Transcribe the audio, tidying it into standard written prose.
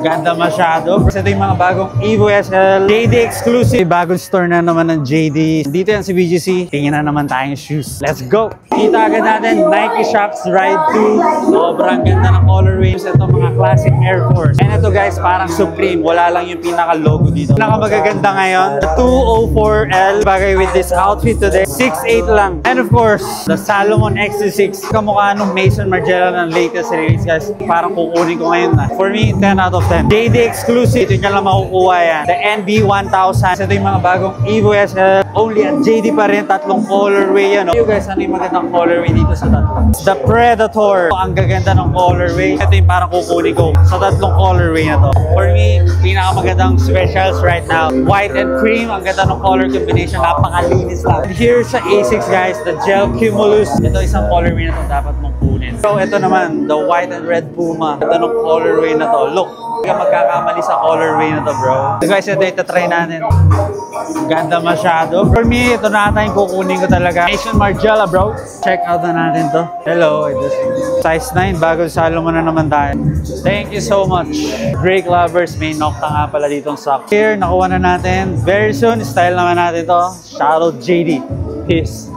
Ganda masyado. Ito yung mga bagong Evo SL JD exclusive. Bagong store na naman ng JD. Dito yan si BGC. Tingin na naman tayong shoes. Let's go! Kita agad natin Nike Shox Ride 2. Sobrang ganda ng colorways. Ito mga classic Air Force. And ito guys, parang Supreme. Wala lang yung pinaka-logo dito. Pinakamagaganda ngayon, the 204L. Bagay with this outfit today. 6'8 lang. And of course, the Salomon XT6. Kamukha nung Maison Margiela ng latest release guys. Parang kukunin ko ngayon na. For me, 10 out of 10. JD exclusive. Ito nyo lang makukuha yan. The NB1000. Ito yung mga bagong Evo SL. Only at JD pa rin. Tatlong colorway yan. You guys, ano yung magandang colorway dito sa tatlo? The Predator. Ang gaganda ng colorway. Ito yung parang kukunin ko sa tatlong colorway na to. For me, pinakamagandang specials right now. White and cream. Ang ganda ng color combination. Napakalinis lang. And here's sa A6 guys, the Gel Cumulus. Ito isang colorway na to dapat mong kunin. So ito naman, the white and red Puma. Ito ng colorway na to. Look, hindi ka magkakamali sa colorway na to bro. So guys, ito itatry natin. Ganda masyado. For me, ito na ata yung kukunin ko talaga. Maison Margiela bro. Check out na natin to. Hello. Size 9. Bagong Salomon na naman tayo. Thank you so much. Drake lovers. May Nocta nga pala ditong sock. Here, nakuha na natin. Very soon, style naman natin to. Shoutout JD. Peace.